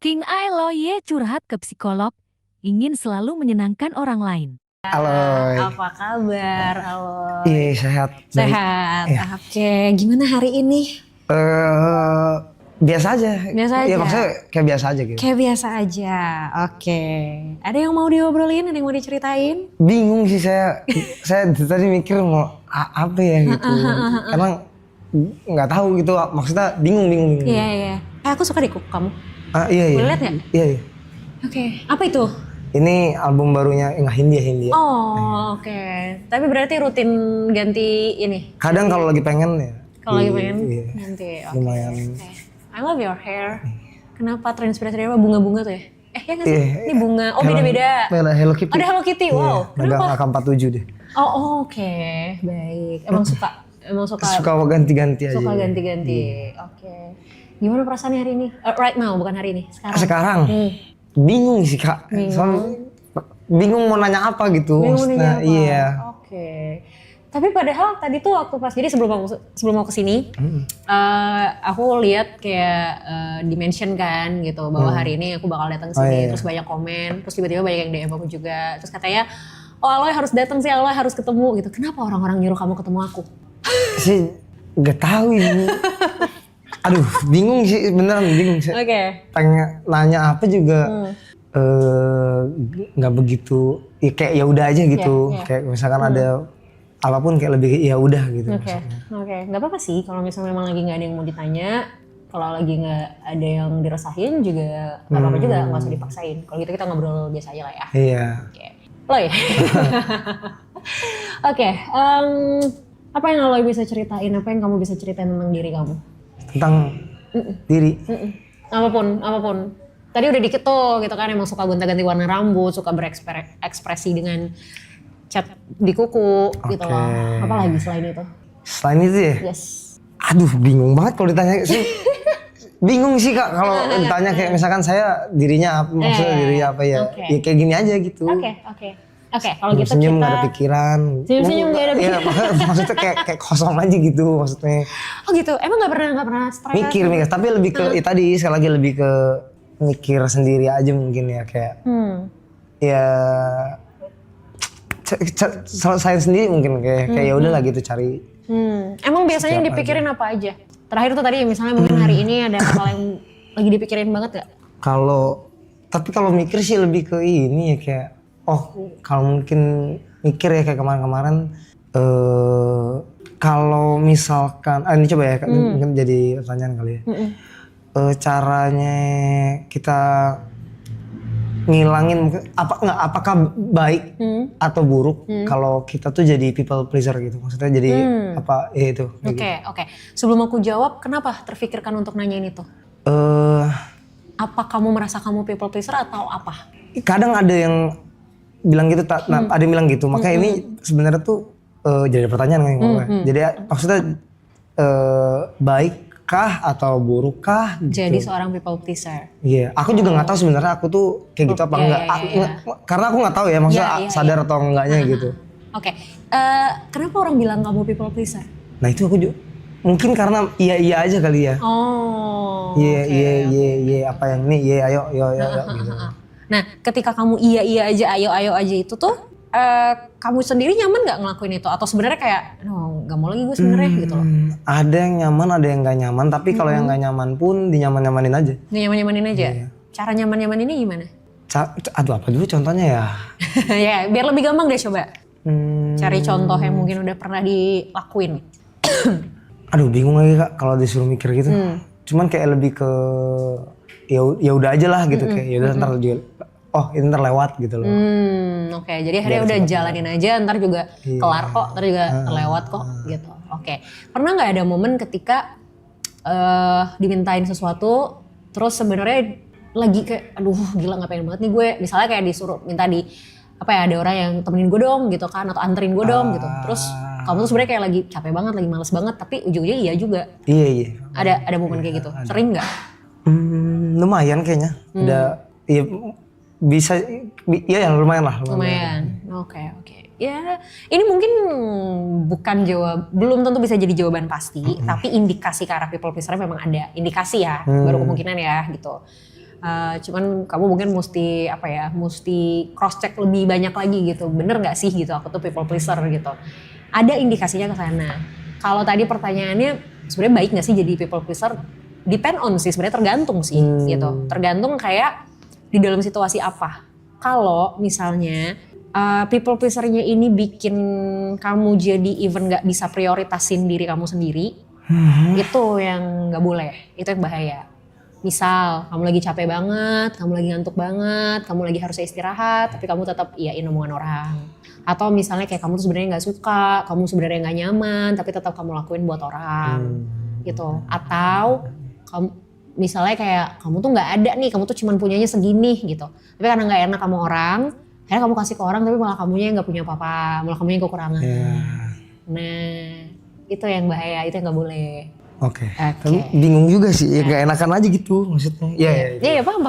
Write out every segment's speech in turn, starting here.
King Aloy curhat ke psikolog, ingin selalu menyenangkan orang lain. Aloy. Apa kabar, Aloy? Iya, sehat. Sehat. Iya. Oke, gimana hari ini? Biasa aja. Biasa aja? Iya, maksudnya kayak biasa aja gitu. Kayak biasa aja. Oke. Ada yang mau diobrolin? Ada yang mau diceritain? Bingung sih saya. Saya tadi mikir mau apa ya gitu. Karena nggak tahu gitu. Maksudnya bingung. Iya, iya. Aku suka deh kamu. Iya. Boleh lihat nggak? Iya. Oke. Apa itu? Ini album barunya Hindia. Oh, oke. Tapi berarti rutin ganti ini? Kadang kalau lagi pengen ya. Kalau lagi pengen iya. ganti. Oke. Lumayan. Oke. I love your hair. Kenapa terinspirasi dari apa? Bunga-bunga tuh ya? Ya nggak sih? Iya. Ini bunga. Oh, beda-beda. Hello Kitty. Ada Hello Kitty. Wow. Iya, Kenapa? megang AK-47 deh. Oh, oke. Baik. Emang suka Suka ganti-ganti aja. suka ganti-ganti. Oke. Gimana perasaannya hari ini? Right now, bukan hari ini. Sekarang. Bingung sih Kak. Soalnya bingung mau nanya apa gitu. Bingung nanya apa? Iya. Oke. Tapi padahal tadi tuh waktu pas jadi sebelum mau kesini, aku lihat kayak dimention kan gitu bahwa hari ini aku bakal datang sini, iya. terus banyak komen, terus tiba-tiba banyak yang DM aku juga, terus katanya, oh Aloy harus datang sih, Aloy harus ketemu gitu. Kenapa orang-orang nyuruh kamu ketemu aku? Sih nggak tahu ini. Aduh, bingung sih, beneran bingung sih. Oke. Pengen nanya apa juga nggak begitu. Ya kayak ya udah aja gitu. Iya. Kayak misalkan ada apapun kayak lebih ya udah gitu. Oke. Nggak apa-apa sih kalau misalnya memang lagi nggak ada yang mau ditanya, kalau lagi nggak ada yang dirasain juga nggak apa-apa juga, nggak usah dipaksain. Kalau gitu kita ngobrol biasa aja lah ya. Iya. Oke. Loy. Oke. Apa yang Aloy bisa ceritain? Apa yang kamu bisa ceritain tentang diri kamu? Tentang diri. Apapun. Tadi udah dikit tuh gitu kan, emang suka gonta-ganti warna rambut, suka berekspresi dengan cat di kuku gitu loh. Apa lagi selain itu? Selain itu ya? Yes. Aduh, bingung banget kalau ditanya. Bingung sih Kak kalau ditanya kayak misalkan saya dirinya apa, maksudnya dirinya apa ya. Oke. Ya kayak gini aja gitu. Oke, kalau gitu Senyum kita gak ada pikiran. Senyum gak ada pikiran. Iya, maksudnya kayak kosong aja gitu maksudnya. Oh gitu. Emang gak pernah stres? Mikir, tapi lebih ke ya tadi sekali lagi lebih ke mikir sendiri aja mungkin ya kayak. Ya selesai sendiri mungkin kayak ya udahlah gitu cari. Emang biasanya yang dipikirin apa aja? Terakhir tuh tadi misalnya mungkin hari ini ada hal yang lagi dipikirin banget gak? Tapi kalau mikir sih lebih ke ini ya kayak kalau mungkin mikir ya kayak kemarin-kemarin kalau misalkan ini coba ya mungkin jadi pertanyaan kali ya. Caranya kita ngilangin apakah baik atau buruk kalau kita tuh jadi people pleaser gitu, maksudnya jadi apa ya itu. Oke. Sebelum aku jawab, kenapa terfikirkan untuk nanyain itu? Apa kamu merasa kamu people pleaser atau apa? Kadang ada yang bilang gitu, ada yang bilang gitu, makanya ini sebenarnya tuh jadi pertanyaan kan jadi maksudnya baikkah atau burukkah gitu. Jadi seorang people pleaser. Iya, aku juga nggak tahu sebenarnya aku tuh kayak gitu apa enggak. Karena aku nggak tahu ya, maksudnya sadar atau enggaknya gitu. Oke. Kenapa orang bilang kamu people pleaser? Nah itu aku juga mungkin karena iya aja kali ya. Oh. Iya apa yang ini ayo gitu. Nah, ketika kamu iya aja, ayo aja itu tuh, kamu sendiri nyaman nggak ngelakuin itu? Atau sebenarnya kayak, nggak mau lagi gue sebenarnya gitu loh? Ada yang nyaman, ada yang nggak nyaman. Tapi kalau yang nggak nyaman pun dinyaman-nyamanin aja. Nyaman-nyamanin aja? Iya. Cara nyaman-nyaman ini gimana? Aduh apa dulu contohnya ya? Ya, biar lebih gampang deh coba. Cari contoh yang mungkin udah pernah dilakuin. Aduh bingung lagi Kak kalau disuruh mikir gitu. Cuman kayak lebih ke ya udah aja lah gitu kayak ya udah ntar juga ini ntar lewat gitu loh. Oke, jadi akhirnya udah jalanin aja, ntar juga kelar kok, ntar juga terlewat kok gitu. Oke. Pernah nggak ada momen ketika dimintain sesuatu terus sebenarnya lagi kayak aduh gila nggak pengen banget nih gue, misalnya kayak disuruh minta ada orang yang temenin gue dong gitu kan, atau anterin gue dong gitu. Terus kamu tuh sebenarnya kayak lagi capek banget, lagi males banget, tapi ujung-ujungnya iya juga. Iya. Ada momen kayak gitu. Sering nggak? Lumayan kayaknya. Ya bisa ya lumayan lah. Lumayan. Oke. Ya, ini mungkin bukan belum tentu bisa jadi jawaban pasti, tapi indikasi ke arah people pleaser memang ada indikasi ya, baru kemungkinan ya gitu. Cuman kamu mungkin mesti cross check lebih banyak lagi gitu. Bener nggak sih gitu aku tuh people pleaser gitu. Ada indikasinya ke sana. Kalau tadi pertanyaannya sebenarnya baik nggak sih jadi people pleaser? Depend on sih, sebenarnya tergantung sih gitu. Tergantung kayak di dalam situasi apa. Kalau misalnya people pleaser-nya ini bikin kamu jadi even nggak bisa prioritasin diri kamu sendiri, itu yang nggak boleh, itu yang bahaya. Misal kamu lagi capek banget, kamu lagi ngantuk banget, kamu lagi harusnya istirahat, tapi kamu tetap iyain omongan orang. Atau misalnya kayak kamu tuh sebenarnya nggak suka, kamu sebenarnya nggak nyaman, tapi tetap kamu lakuin buat orang, gitu. Atau kamu misalnya kayak kamu tuh nggak ada nih, kamu tuh cuman punyanya segini gitu. Tapi karena nggak enak sama orang, akhirnya kamu kasih ke orang, tapi malah kamunya nggak punya apa-apa, malah kamunya kekurangan. Nah, itu yang bahaya, itu yang nggak boleh. Oke. Tapi bingung juga sih, ya gak enakan aja gitu maksudnya. Iya. Paham.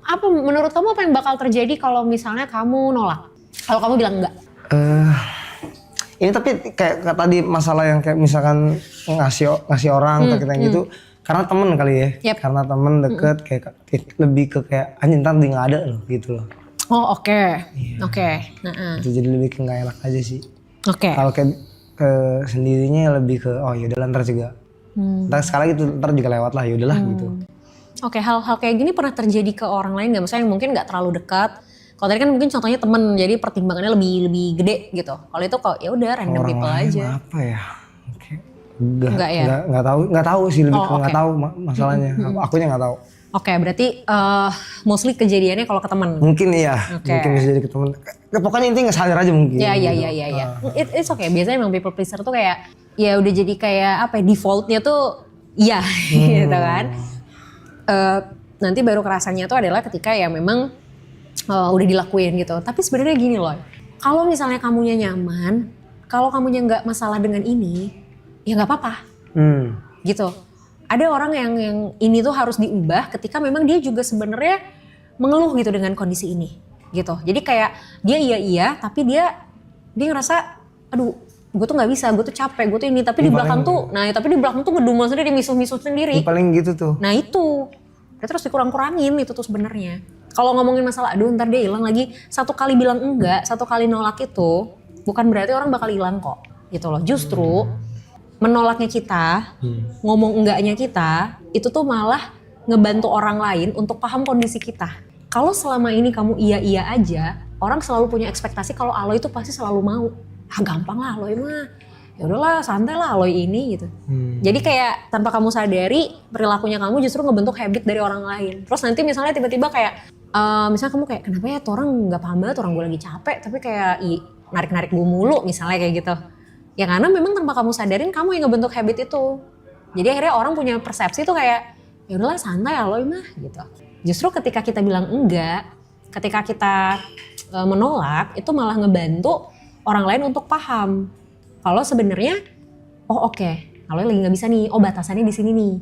Apa menurut kamu apa yang bakal terjadi kalau misalnya kamu nolak? Kalau kamu bilang enggak? Ini tapi kayak tadi masalah yang kayak misalkan ngasih orang atau kita gitu, karena temen kali ya. Karena temen deket kayak lebih ke kayak anjing ntar dia nggak ada loh gitu loh. Oh oke. Itu jadi lebih ke nggak enak aja sih. Kalau kayak sendirinya lebih ke yaudahlah ntar juga. Ntar sekali gitu ntar juga lewat lah yaudahlah gitu. Hal-hal kayak gini pernah terjadi ke orang lain nggak? Maksudnya yang mungkin nggak terlalu dekat. Kalau tadi kan mungkin contohnya temen, jadi pertimbangannya lebih gede gitu. Kalau itu kok ya udah random orang people lain aja. Apa ya? Nggak tahu sih, lebih ke nggak tahu masalahnya. Akunya nggak tahu. Berarti mostly kejadiannya kalau ke teman. Mungkin iya, mungkin bisa jadi ke teman. Pokoknya intinya nggak sadar aja mungkin. Iya. It's okay. Biasanya emang people pleaser tuh kayak ya udah jadi kayak apa ya, defaultnya tuh iya gitu kan. Nanti baru kerasanya tuh adalah ketika ya memang udah dilakuin gitu. Tapi sebenarnya gini loh, kalau misalnya kamunya nyaman, kalau kamunya nggak masalah dengan ini, ya nggak apa-apa. Gitu. Ada orang yang ini tuh harus diubah ketika memang dia juga sebenarnya mengeluh gitu dengan kondisi ini gitu. Jadi kayak dia iya tapi dia ngerasa aduh gue tuh nggak bisa, gue tuh capek, gue tuh ini, tapi di belakang tuh ngedumel sendiri, misuh-misuh sendiri. Paling gitu tuh. Nah itu dia terus dikurang-kurangin itu tuh sebenarnya. Kalau ngomongin masalah aduh ntar dia hilang lagi, satu kali bilang enggak, satu kali nolak itu bukan berarti orang bakal hilang kok gitu loh. Justru menolaknya kita, ngomong enggaknya kita, itu tuh malah ngebantu orang lain untuk paham kondisi kita. Kalau selama ini kamu iya aja, orang selalu punya ekspektasi kalau Aloy itu pasti selalu mau. Gampang lah Aloy mah. Ya udahlah, santai lah Aloy ini gitu. Jadi kayak tanpa kamu sadari, perilakunya kamu justru ngebentuk habit dari orang lain. Terus nanti misalnya tiba-tiba kayak, misalnya kamu kayak kenapa ya tuh orang nggak paham banget, orang gue lagi capek, tapi kayak narik-narik gue mulu misalnya kayak gitu. Ya karena memang tanpa kamu sadarin kamu yang ngebentuk habit itu. Jadi akhirnya orang punya persepsi tuh kayak ya udahlah santai Aloy mah gitu. Justru ketika kita bilang enggak, ketika kita menolak itu malah ngebantu orang lain untuk paham kalau sebenarnya Aloy lagi nggak bisa nih, batasannya di sini nih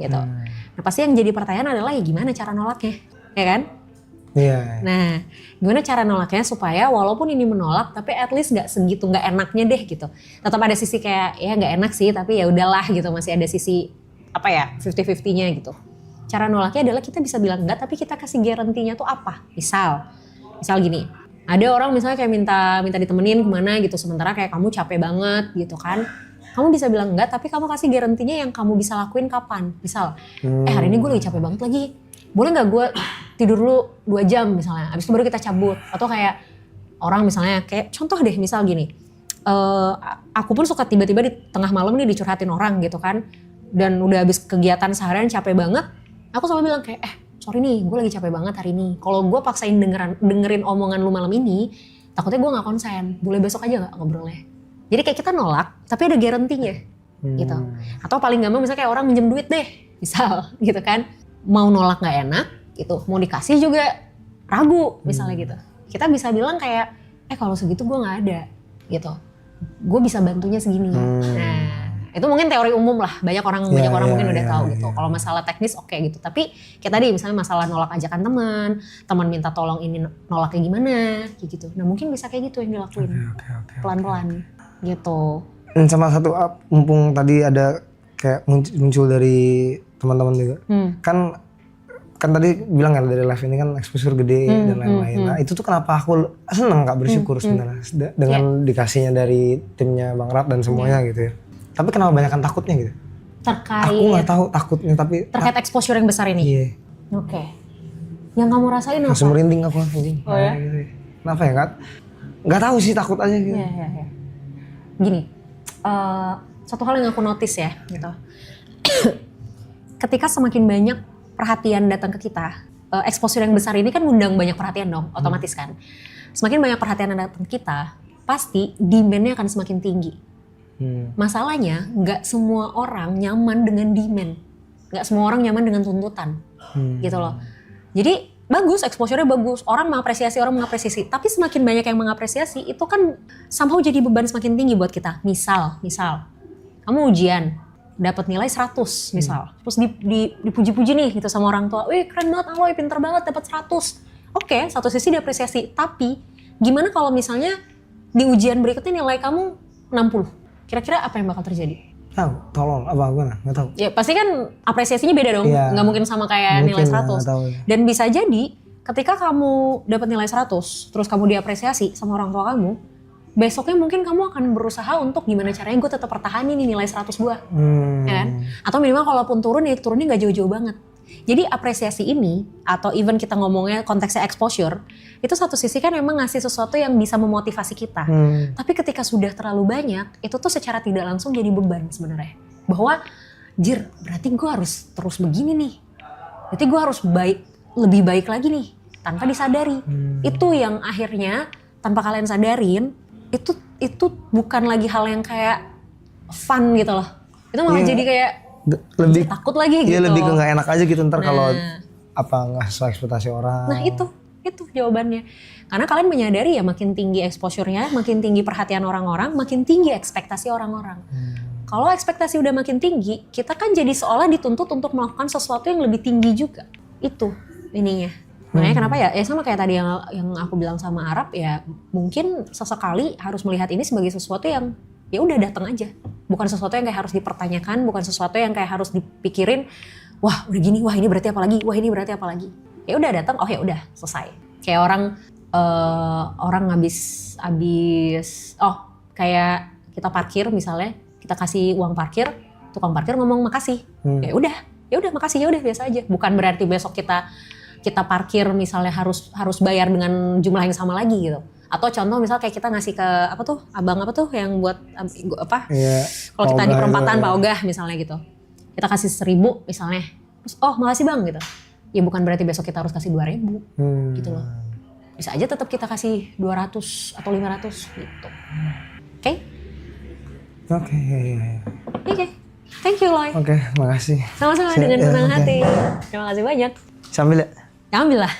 gitu. Nah pasti yang jadi pertanyaan adalah ya gimana cara nolaknya, ya kan? Iya. Nah, gimana cara nolaknya supaya walaupun ini menolak, tapi at least nggak segitu nggak enaknya deh gitu. Tetap ada sisi kayak ya nggak enak sih, tapi ya udahlah gitu, masih ada sisi 50-50-nya gitu. Cara nolaknya adalah kita bisa bilang enggak, tapi kita kasih garantinya tuh apa? Misal gini, ada orang misalnya kayak minta ditemenin kemana gitu, sementara kayak kamu capek banget gitu kan. Kamu bisa bilang enggak, tapi kamu kasih garantinya yang kamu bisa lakuin kapan. Misal, hari ini gue lagi capek banget lagi. Boleh gak gue tidur dulu 2 jam misalnya, abis itu baru kita cabut. Atau kayak orang misalnya kayak contoh deh misal gini, aku pun suka tiba-tiba di tengah malam nih dicurhatin orang gitu kan. Dan udah habis kegiatan seharian capek banget, aku selalu bilang kayak sorry nih gue lagi capek banget hari ini. Kalau gue paksain dengerin omongan lu malam ini, takutnya gue gak konsen, boleh besok aja gak ngobrolnya. Jadi kayak kita nolak tapi ada garantinya gitu. Atau paling gampang misalnya kayak orang minjem duit deh misal gitu kan. Mau nolak gak enak gitu, mau dikasih juga ragu misalnya gitu. Kita bisa bilang kayak kalau segitu gue gak ada gitu, gue bisa bantunya segini. Nah itu mungkin teori umum lah, banyak orang mungkin udah tahu gitu. Kalau masalah teknis oke gitu, tapi kayak tadi misalnya masalah nolak ajakan teman minta tolong ini nolaknya gimana kayak gitu. Nah mungkin bisa kayak gitu yang dilakuin pelan-pelan gitu. Dan sama satu mumpung tadi ada kayak muncul dari teman-teman juga. Kan kan tadi bilang kan dari live ini kan exposure gede dan lain-lain. Nah itu tuh kenapa aku seneng Kak bersyukur sebenarnya dengan dikasihnya dari timnya Bang Rap dan semuanya gitu ya. Tapi kenapa banyakan takutnya gitu? Terkait. Aku nggak tahu takutnya tapi. Terkait exposure yang besar ini. Iya. Oke. Yang kamu rasain apa? Langsung merinding aku anjing. Oh ya? Gitu. Kenapa ya Kak? Nggak tahu sih takut aja gitu. Iya. Gini, satu hal yang aku notice ya gitu. Ketika semakin banyak perhatian datang ke kita, exposure yang besar ini kan ngundang banyak perhatian dong, otomatis kan. Semakin banyak perhatian yang datang ke kita, pasti demand-nya akan semakin tinggi. Masalahnya, nggak semua orang nyaman dengan demand. Nggak semua orang nyaman dengan tuntutan, gitu loh. Jadi bagus, exposure-nya bagus, orang mengapresiasi. Tapi semakin banyak yang mengapresiasi, itu kan somehow jadi beban semakin tinggi buat kita. Misal, kamu ujian, dapat nilai 100 misal. Terus dipuji-puji nih gitu sama orang tua. Wih keren banget Aloy, pinter banget dapat 100. Oke, satu sisi diapresiasi. Tapi gimana kalau misalnya di ujian berikutnya nilai kamu 60? Kira-kira apa yang bakal terjadi? Tahu, tolong apa gue nggak tahu. Ya pasti kan apresiasinya beda dong. Iya. Nggak mungkin sama kayak Mungkin, nilai 100. tahu, ya. Dan bisa jadi ketika kamu dapat nilai 100, terus kamu diapresiasi sama orang tua kamu, besoknya mungkin kamu akan berusaha untuk gimana caranya gue tetap pertahanin nih nilai 100 gue. Ya kan? Atau minimal kalaupun turun ya turunnya nggak jauh-jauh banget. Jadi apresiasi ini, atau even kita ngomongnya konteksnya exposure, itu satu sisi kan memang ngasih sesuatu yang bisa memotivasi kita. Tapi ketika sudah terlalu banyak, itu tuh secara tidak langsung jadi beban sebenarnya. Bahwa, berarti gue harus terus begini nih. Berarti gue harus lebih baik lagi nih, tanpa disadari. Itu yang akhirnya, tanpa kalian sadarin, itu bukan lagi hal yang kayak fun gitu loh. Itu malah jadi kayak lebih takut lagi gitu. Iya lebih ke nggak enak aja gitu ntar kalau apa nggak sesuai ekspektasi orang. Nah itu jawabannya. Karena kalian menyadari ya makin tinggi exposure-nya, makin tinggi perhatian orang-orang, makin tinggi ekspektasi orang-orang. Kalau ekspektasi udah makin tinggi, kita kan jadi seolah dituntut untuk melakukan sesuatu yang lebih tinggi juga. Itu ininya. Makanya kenapa ya sama kayak tadi yang aku bilang sama Arab ya, mungkin sesekali harus melihat ini sebagai sesuatu yang ya udah datang aja. Bukan sesuatu yang kayak harus dipertanyakan, bukan sesuatu yang kayak harus dipikirin, wah udah gini, wah ini berarti apa lagi, wah ini berarti apa lagi. Ya udah datang, oh ya udah selesai. Kayak orang habis kayak kita parkir misalnya, kita kasih uang parkir, tukang parkir ngomong makasih. Ya udah makasih, ya udah biasa aja. Bukan berarti besok kita parkir misalnya harus bayar dengan jumlah yang sama lagi gitu. Atau contoh misal kayak kita ngasih ke abang yang buat Iya, kalau kita di perempatan itu, Pak Ogah misalnya gitu, kita kasih 1.000 misalnya, terus makasih bang gitu, ya bukan berarti besok kita harus kasih 2.000 gitu loh, bisa aja tetap kita kasih 200 atau 500 gitu. Oke, thank you Loy. Oke, makasih. Sama-sama dengan senang hati. Terima kasih banyak. Sambil ya. Ambil lah.